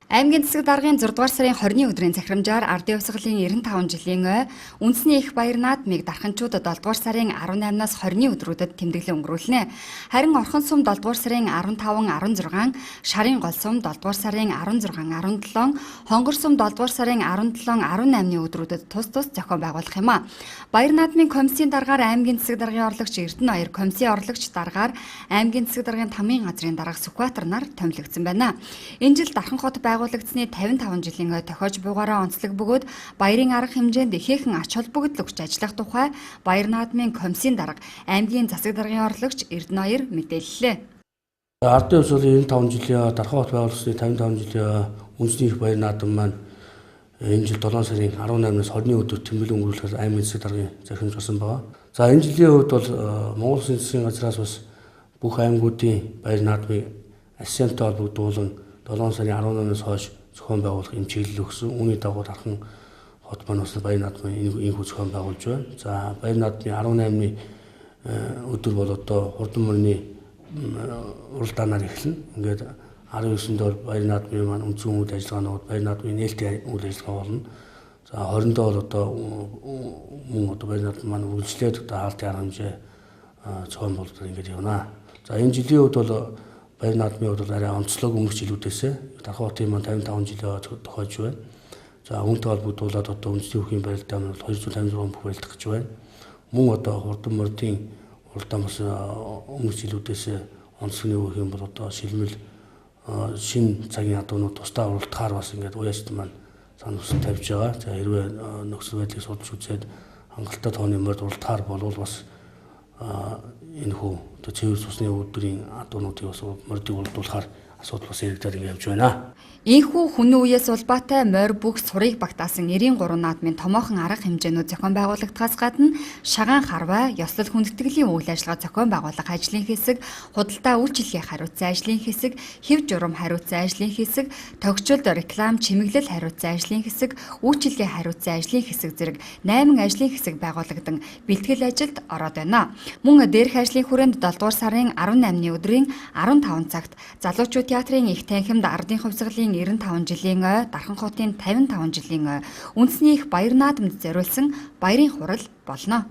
Аймгийн засаг даргын 6 дугаар сарын 20-ны өдрийн захирамжаар ардын хувьсгалын 95 жилийн ой үндэсний их баяр наадмыг дарханчуудад 7 дугаар сарын 18-наас 20-ны өдрүүдэд тэмдэглэн өнгөрүүлнэ. Харин орхон сум 7 дугаар сарын 15, 16, шарын гол сум 7 дугаар сарын 16, 17, хонгор сум 7 дугаар сарын 17, 18-ны өдрүүдэд тус зохион байгуулах юм а. Баяр наадмын комиссийн даргаар аймгийн засаг даргын орлогч Эрдэнэ 2, комиссийн орлогч даргаар аймгийн засаг даргын тамгын газрын дарга Сүхбаатар нар томилогдсон байна. Энэ жил Дархан хот байгуулагдсны 55 жилийн ой тохиож буйгаараа онцлог бөгөөд баярын арга хэмжээнд ихээхэн ач холбогдол өгч ажиллах тухай баяр наадмын комиссийн дарга аймгийн засаг даргын орлогч Эрдэнэ 2 мэдээллээ. Ардын хувьсгалын 95 жилийн Дархан хот байгуулагдсны 55 жилийн үндэсний их баяр наадам маань энэ жил 7 сарын 18-наас 20-ны өдөр тэмдэглэн өнгөрүүлэхээр аймгийн засаг даргын захирамж болсон байна. За энэ жилийн хувьд бол Монгол Улсын засгийн газраас бас бүх аймагуудын баяр наадмыг ассемтой холбогдуулан 7 сарын 18-наас хойш зохион байгуулах юм чиглэл өгсөн. Үүний дагуу Дархан хот маань бас баяр наадмын энэ зохион байгуулж байна. За баяр наадмын 18-ны өдөр бол одоо хурдан мөрний уралдаанаар эхэлнэ. Ингээд 19-нд бол баяр наадмын маань үндсэн үйл ажиллагаанууд баяр наадмын нээлттэй үйл ажиллагаа болно. За 20-нд бол одоо мөн одоо баяр наадмын маань үргэлжлээд одоо хаалтын арга хэмжээ зохион байгуулалт ингээд явна. За энэ жилийн хувьд бол баяр наадмын хувьд арай онцлог өмнөх жилүүдээс Дархан хотын маань 55 жилийн тохиож байна. За үүнтэй холбогдуулаад одоо үндэсний хүүхийн барилдаан нь 256 бүх барилдах гэж байна. Мөн одоо хурдан мордын уралдаан бас өмнөх жилүүдээс онцлог нэг юм бол одоо шилмэл шин цагийн адуунууд тусдаа уралдахаар бас ингээд уяаст маань санал хүсэл тавьж байгаа. За хэрвээ нөхцөл байдлыг судалж үзээд хангалттай тооны морд уралдахаар болвол бас энэ хүү одоо цэвэр цусны өдрийн адуунуудыг бас мордыг уралдуулахаар асуудал бас яригдаад ингэ явж байна. Ийхүү хүннээ үеэс улбаатай морь бүх сурыг багтаасан 93 наадмын томоохон арга хэмжээнүүд зохион байгуулагдахаас гадна шагаан харвай, ёслол хүндэтгэлийн үйл ажиллагаа зохион байгуулах ажлын хэсэг, худалдаа үйлчилгээ хариуцсан ажлын хэсэг, хэв журам хариуцсан ажлын хэсэг, тогтчлолт реклам чимэглэл хариуцсан ажлын хэсэг, үйлчилгээ хариуцсан ажлын хэсэг зэрэг 8 ажлын хэсэг байгуулагдан бэлтгэл ажилд ороод байна. Мөн дээрх ажлын хүрээнд 7 дугаар сарын 18-ны өдрийн 15 цагт залуучууд театрын их танхимд ардын хувьсгалын 95 жилийн ой, Дархан хотын 55 жилийн ой үндэсний их баяр наадамд зориулсан баярын хурал болно.